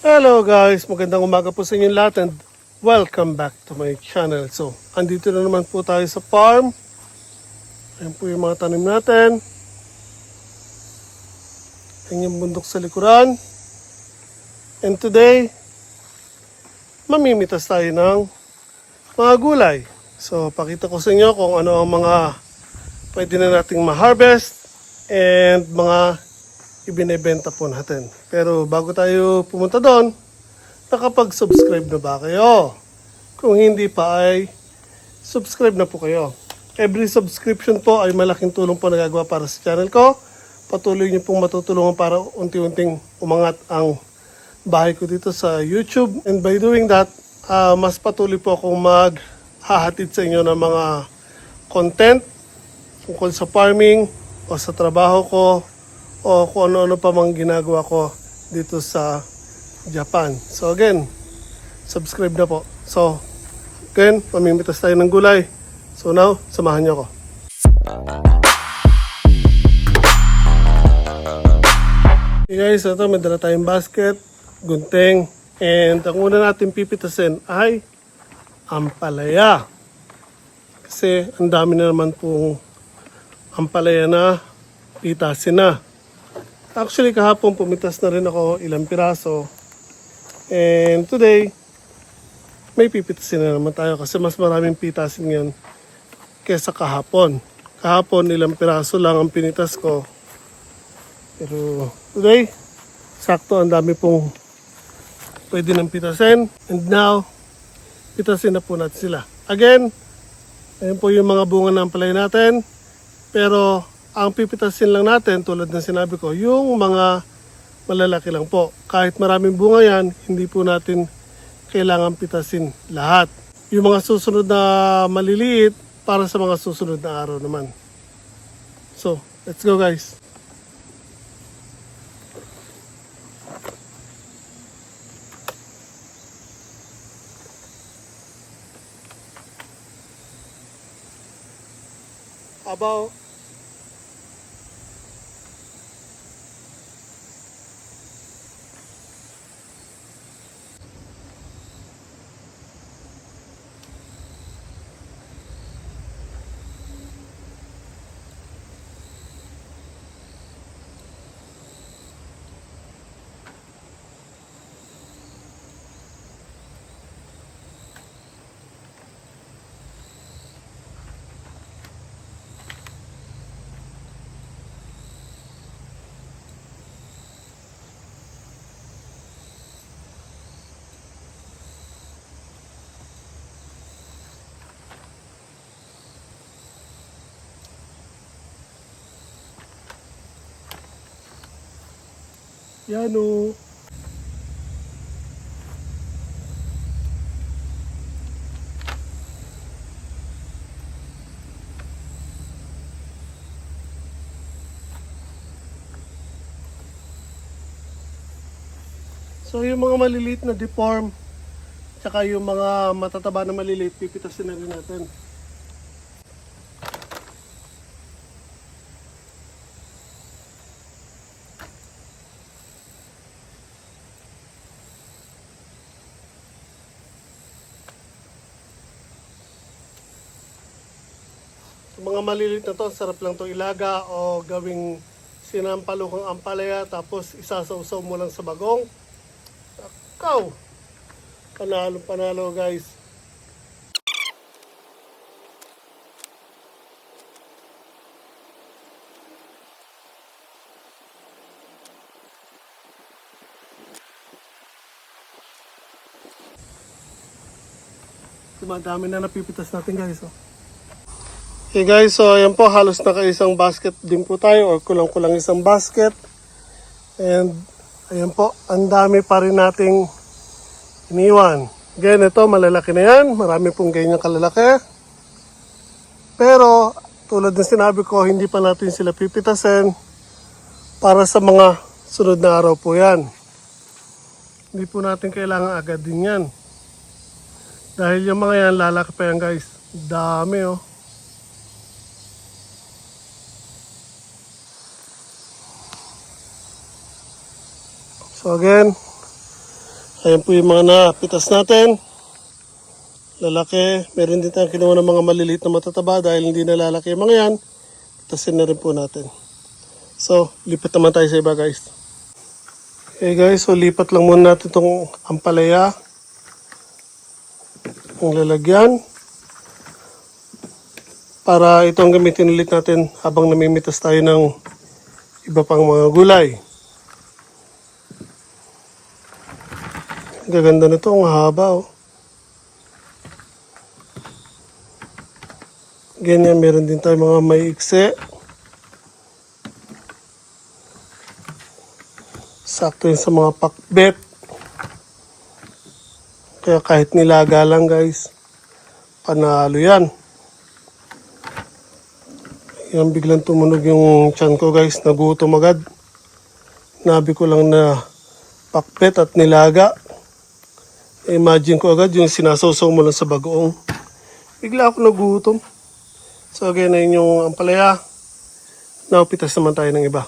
Hello guys, magandang umaga po sa inyo lahat and welcome back to my channel. So, andito na naman po tayo sa farm. Ayan po yung mga tanim natin. Ayan yung bundok sa likuran. And today, mamimitas tayo ng mga gulay. So, pakita ko sa inyo kung ano ang mga pwede na nating ma-harvest and mga ibinebenta po natin. Pero bago tayo pumunta doon, nakapag-subscribe na ba kayo? Kung hindi pa ay subscribe na po kayo. Every subscription po ay malaking tulong po nagagawa para sa channel ko. Patuloy niyo pong matutulungan para unti-unting umangat ang bahay ko dito sa YouTube. And by doing that, mas patuloy po akong maghahatid sa inyo ng mga content tungkol sa farming o sa trabaho ko o kung ano-ano pa mang ginagawa ko dito sa Japan. So again, subscribe na po. So again, mamimitas tayo ng gulay. So now, samahan niyo ako. Okay guys, ito may dala tayong basket, gunting, and ang una natin pipitasin ay ampalaya. Kasi ang dami na naman pong ampalaya na pitasin na. Actually, kahapon pumitas na rin ako ilang piraso. And today, may pipitasin na naman tayo kasi mas maraming pitasin ngayon kesa kahapon. Kahapon, ilang piraso lang ang pinitas ko. Pero today, sakto ang dami pong pwede nang pitasin. And now, pitasin na po natin sila. Again, ayun po yung mga bunga ng palay natin. Pero ang pipitasin lang natin, tulad ng sinabi ko, yung mga malalaki lang po. Kahit maraming bunga yan, hindi po natin kailangan pitasin lahat. Yung mga susunod na maliliit, para sa mga susunod na araw naman. So, let's go guys. About yan o. So yung mga maliliit na deform, tsaka yung mga matataba na maliliit, pipitasin na rin natin. Yung mga maliliit na to, sarap lang to ilaga o gawing sinampalukang ampalaya tapos isasawsaw mo lang sa bagong. Ikaw! Panalo guys. Madami na napipitas natin guys. Oh. Okay guys, so ayan po, halos naka-isang basket din po tayo or kulang-kulang isang basket. And ayan po, ang dami pa rin nating iniwan. Again, ito malalaki na yan, marami pong ganyan kalalaki. Pero tulad ng sinabi ko, hindi pa natin sila pipitasin para sa mga sunod na araw po yan. Hindi po natin kailangan agad din yan. Dahil yung mga yan lalaki pa yan guys. Dami oh. So again, Ayan po yung mga napitas natin. Lalaki. Meron din tayong kinuha ng mga maliliit na matataba dahil hindi na lalaki yung mga yan. Pitasin na rin po natin. So, lipat naman tayo sa iba guys. Okay guys, so lipat lang muna natin itong ampalaya. Ang lalagyan. Para itong gamitin ulit natin habang namimitas tayo ng iba pang mga gulay. Ang gaganda nito, ang haba oh. Ganyan, meron din tayo mga maiikse. Sakto yun sa mga pakbet. Kaya kahit nilaga lang guys, panalo yan. Yan, biglang tumunog yung tiyan ko guys, nagutom agad. Nabi ko lang na pakbet at nilaga. Imagine ko agad yung sinasawsaw mo lang sa bagoong. Bigla ako nagutom. So again, na yun yung ampalaya. Naupitas naman tayo ng iba.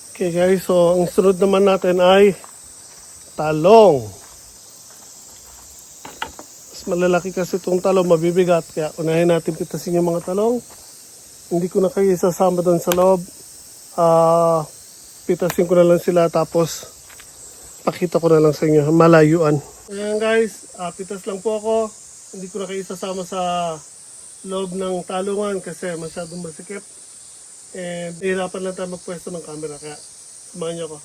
Okay guys, so ang sunod naman natin ay talong. Mas malalaki kasi itong talong, mabibigat. Kaya unahin natin pitasin yung mga talong. Hindi ko na kayo isasama doon sa loob. Pitasin ko na lang sila tapos pakita ko na lang sa inyo, malayuan. Ayan guys, pitas lang po ako. Hindi ko na kayo isasama sa loob ng talungan kasi masyadong masikip. And hirapan lang tayo magpwesto ng camera kaya samahan niyo ako.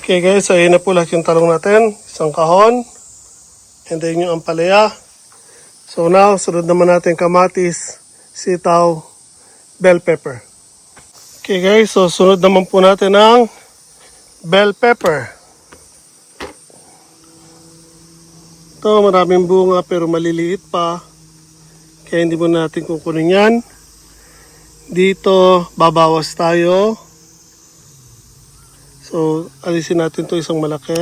Okay guys, so ayun na po lahat yung talong natin. Isang kahon. And then yung ampalaya. So now, sunod naman natin kamatis, sitaw, bell pepper. Okay guys, so sunod naman po natin ang bell pepper. Ito, maraming bunga pero maliliit pa. Kaya hindi mo natin kukunin yan. Dito, babawas tayo. So, alisin natin to isang malaki.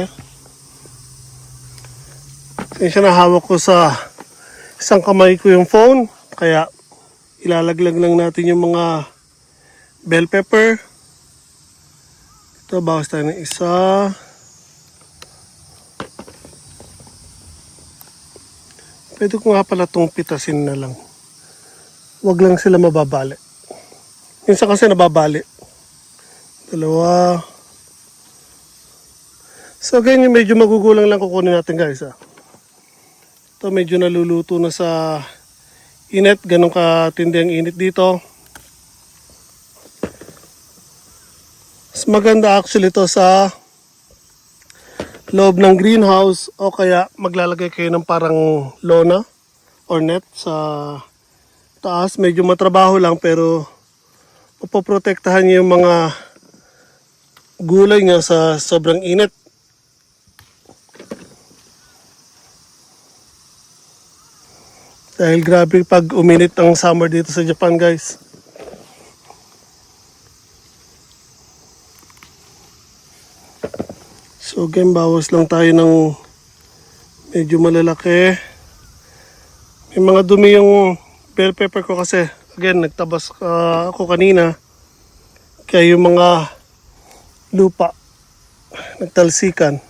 Siya na hawak ko sa isang kamay ko yung phone. Kaya, ilalaglag lang natin yung mga bell pepper. Ito, bawas tayo ng isa. Pwede ko nga pala itong pitasin na lang. Huwag lang sila mababali. Minsan kasi nababali. Dalawa. So ganyan, medyo magugulang lang kukunin natin guys. Ito medyo naluluto na sa init. Ganun katindi ang init dito. Mas maganda actually ito sa loob ng greenhouse o kaya maglalagay kayo ng parang lona or net sa taas. Medyo matrabaho lang pero mapoprotektahan niyo yung mga gulay niya sa sobrang init. Dahil grabe pag uminit ang summer dito sa Japan guys. So again, bawas lang tayo ng medyo malalaki. May mga dumi yung bell pepper ko kasi again, nagtabas ako kanina. Kaya yung mga lupa nagtalsikan.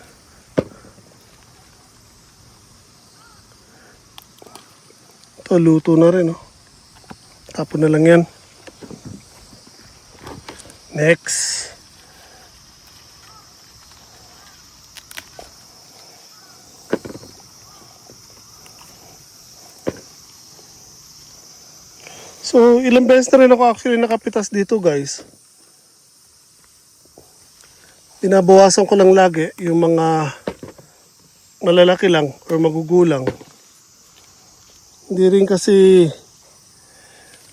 Ito, luto na rin, oh. Tapon na lang yan. Next. So, ilang beses na rin ako actually nakapitas dito, guys. Binabawasan ko lang lagi yung mga malalaki lang or magugulang. Hindi rin kasi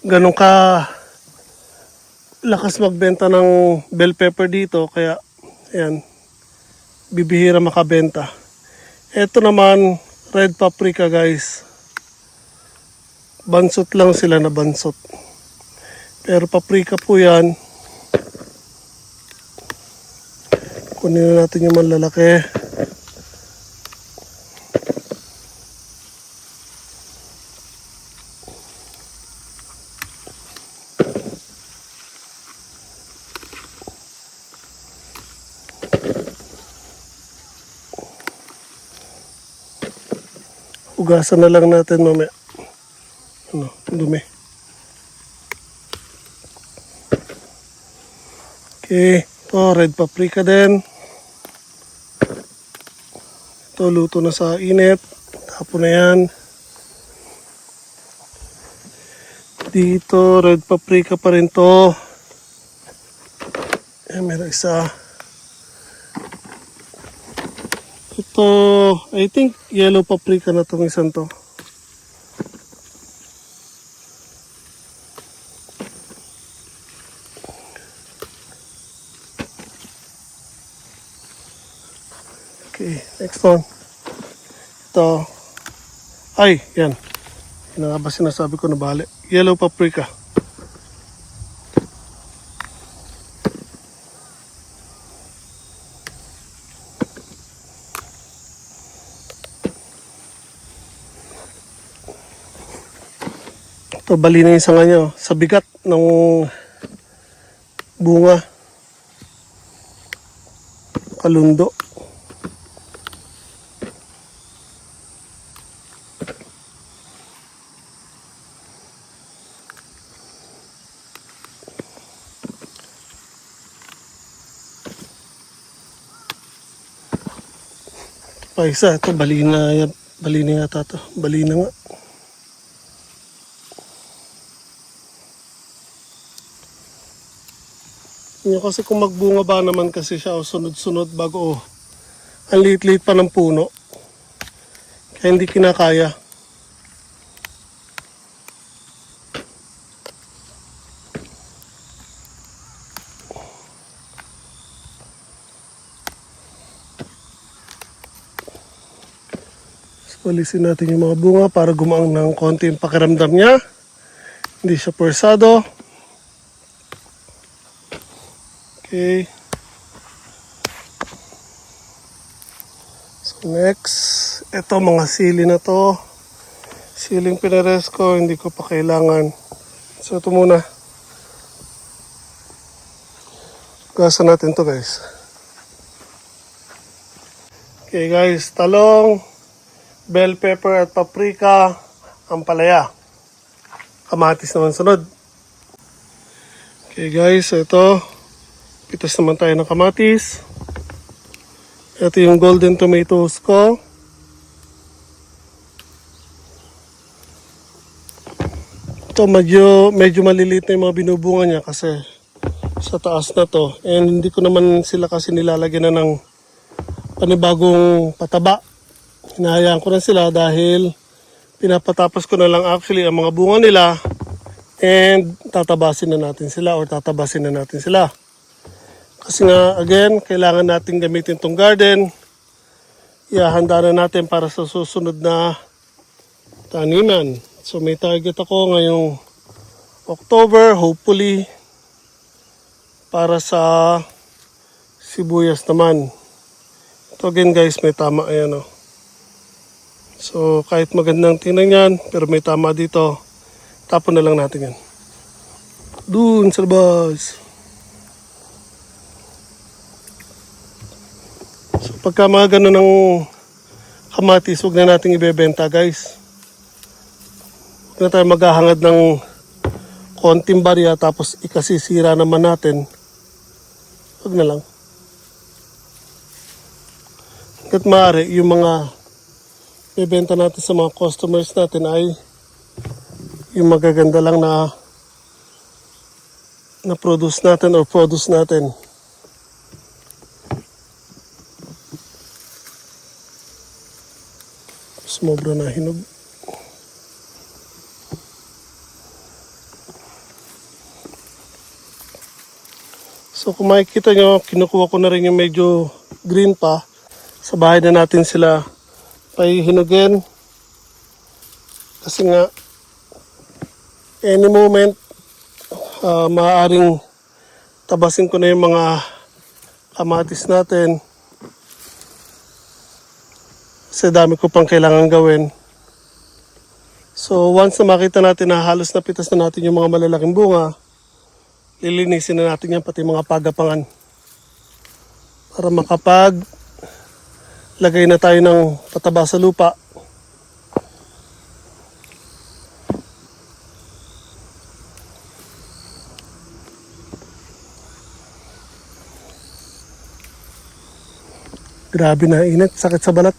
ganun ka lakas magbenta ng bell pepper dito, kaya ayan, bibihira makabenta. Ito naman, red paprika, guys. Bansot lang sila na bansot. Pero paprika po yan. Kunin na natin yung malalaki. Hugasan na lang natin mamaya. Ano, dumi. Okay, ito red paprika din. Ito luto na sa init. Tapon na yan. Dito red paprika pa rin to. Ayan, meron isa. Ito, I think yellow paprika na itong isang to. Okay, next one. Ito. Ay, yan. Yan nga ba sinasabi ko na bali? Yellow paprika. Ito, bali na yung sanga niya. Sa bigat ng bunga. Kalundo. Pa isa, ito bali na yata to. Bali na nga. Yung kasi kung magbunga ba naman kasi siya o sunod-sunod bago ang liit-liit pa ng puno. Kaya hindi kinakaya. Walisin natin yung mga bunga para gumaang ng konti yung pakiramdam niya. Hindi siya persado. Okay. So next, ito mga sili na to. Siling pinares ko, hindi ko pa kailangan. So ito muna. Gasa natin to, guys. Okay guys, talong, bell pepper at paprika, ampalaya. Kamatis naman sunod. Okay guys, ito. Pitas naman tayo ng kamatis. Ito yung golden tomatoes ko. Ito medyo maliliit na yung mga binubunga niya kasi sa taas na to. And hindi ko naman sila kasi nilalagyan na ng panibagong pataba. Hinahayaan ko na sila dahil pinapatapos ko na lang actually ang mga bunga nila and tatabasin na natin sila or tatabasin na natin sila. Kasi nga again, kailangan natin gamitin tong garden. Ihahanda na natin para sa susunod na taniman. So may target ako ngayong October, hopefully para sa sibuyas naman. Ito again guys, may tama ayan o. So kahit magandang tingnan yan, pero may tama dito, tapon na lang natin yan. Doon sa labas. So pagka mga ganun ng kamatis, huwag na natin ibebenta guys. Huwag na tayo maghahangad ng konting barya tapos ikasisira naman natin. Huwag na lang. Hanggat maaari, yung mga ibenta natin sa mga customers natin ay yung magaganda lang na produce natin or produce natin. Sumobra na hinog. So kung makikita nyo, kinukuha ko na rin yung medyo green pa. Sa bahay na natin sila pahihinugin. Kasi nga, any moment, maaaring tabasin ko na yung mga kamatis natin. Kasi dami ko pang kailangan gawin. So once na makita natin na halos napitas na natin yung mga malalaking bunga, lilinisin na natin yan pati mga pagapangan. Para lagay na tayo ng pataba sa lupa. Grabe na init, sakit sa balat.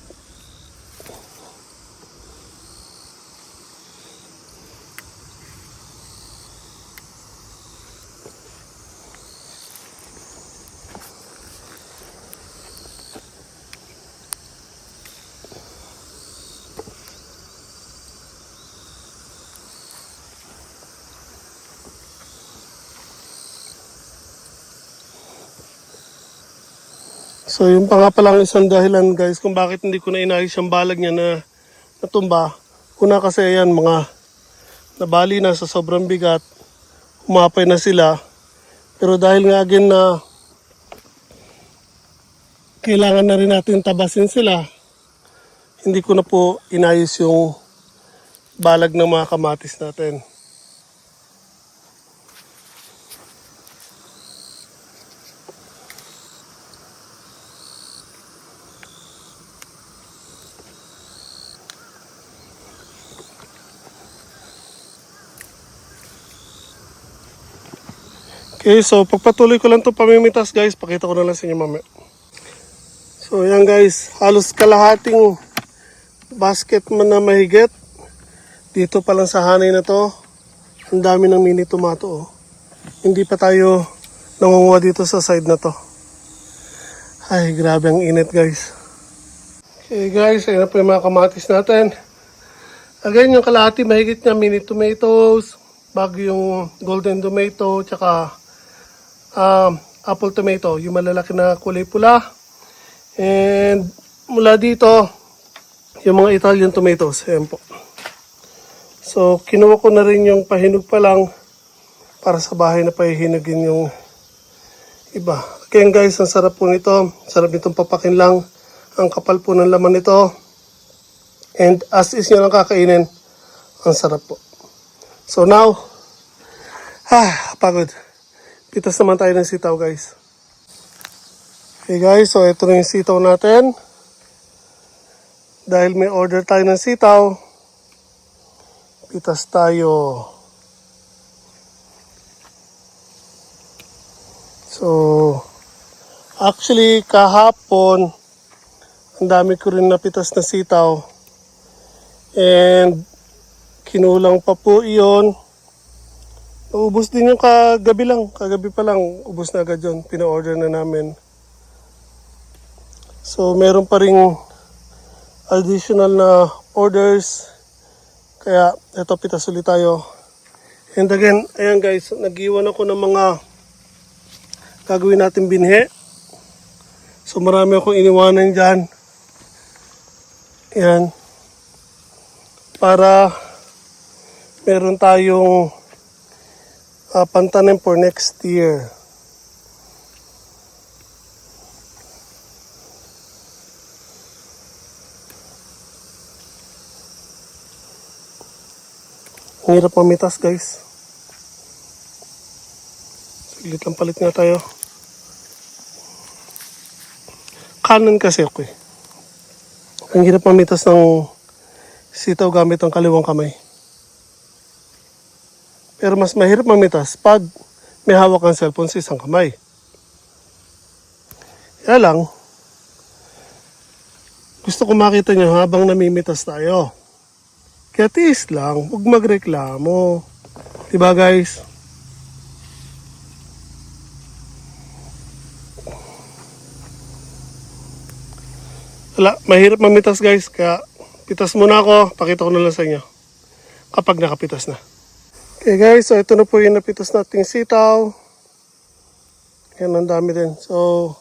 So yung pa nga palang isang dahilan guys kung bakit hindi ko na inayos yung balag niya na natumba. Una kasi yan mga nabali na sa sobrang bigat, humapay na sila. Pero dahil nga again na kailangan na rin natin tabasin sila, hindi ko na po inayos yung balag ng mga kamatis natin. Okay, so pagpatuloy ko lang itong pamimitas guys, pakita ko na lang sa inyo mamaya. So yan guys, halos kalahating basket man na mahigit. Dito pa lang sa hanay na to, ang dami ng mini tomato. Oh. Hindi pa tayo nangunguha dito sa side na to. Ay, grabe ang init guys. Okay guys, ayun na po yung mga kamatis natin. Again, yung kalahati mahigit niya mini tomatoes, bago yung golden tomato, tsaka apple tomato, yung malalaki na kulay pula. And mula dito, yung mga Italian tomatoes. Ayan po. So, kinuha ko na rin yung pahinog pa lang para sa bahay na pahihinugin yung iba. Kaya guys, ang sarap po nito. Sarap nitong papakin lang. Ang kapal po ng laman nito. And as is nyo lang kakainin, ang sarap po. So now, pagod. Pitas naman tayo ng sitaw guys. Okay guys, so ito na yung sitaw natin. Dahil may order tayo ng sitaw, pitas tayo. So, actually kahapon, ang dami ko rin napitas na sitaw. And kinulang pa po iyon. Ubus din yung kagabi lang. Kagabi pa lang, ubus na agad yun. Pina-order na namin. So, meron pa ring additional na orders. Kaya, eto pitas ulit tayo. And again, ayan guys, nag-iwan ako ng mga gagawin natin binhe. So, marami akong iniwanan dyan. Ayan. Para meron tayong pantanim for next year. Ang hirap mamitas guys. Saglit lang palit nga tayo. Kanan kasi ako eh. Ang hirap mamitas ng sitaw gamit ang kaliwang kamay. Pero mas mahirap mamitas pag may hawak ang cellphone sa isang kamay. Kaya lang, gusto ko makita nyo habang namimitas tayo. Kaya tiis lang, huwag magreklamo. Diba guys? Wala, mahirap mamitas guys, kaya pitas muna ako, pakita ko na lang sa inyo kapag nakapitas na. Okay guys, so ito na po yung napitas nating sitaw. Yan, ang dami din. So,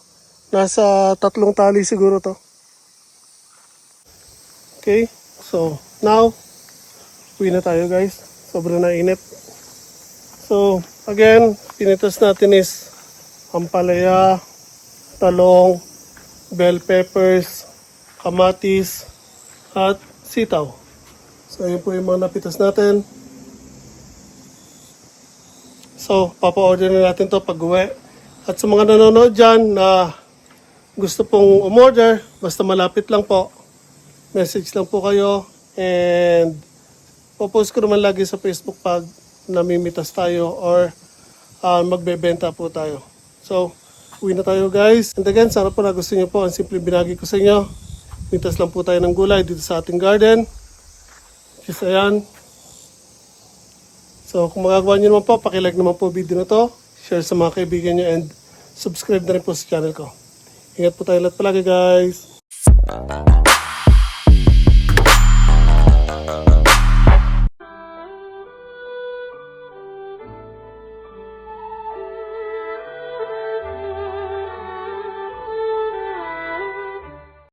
nasa 3 tali siguro to. Okay, so now, uwi na tayo guys. Sobrang nainit. So, again, pinitas natin is ampalaya, talong, bell peppers, kamatis, at sitaw. So, yun po yung mga napitas natin. So, papa-order na natin to pag uwi. At sa mga nanonood dyan na gusto pong umorder, basta malapit lang po, message lang po kayo. And, popost ko naman lagi sa Facebook pag namimitas tayo or magbebenta po tayo. So, uwi na tayo guys. And again, sana po nagustuhan nyo po ang simple binagi ko sa inyo. Mintas lang po tayo ng gulay dito sa ating garden. Just ayan. So, kung magagawa nyo naman po, pakilike naman po video na to. Share sa mga kaibigan nyo and subscribe na rin po sa channel ko. Ingat po tayo lahat palagi guys.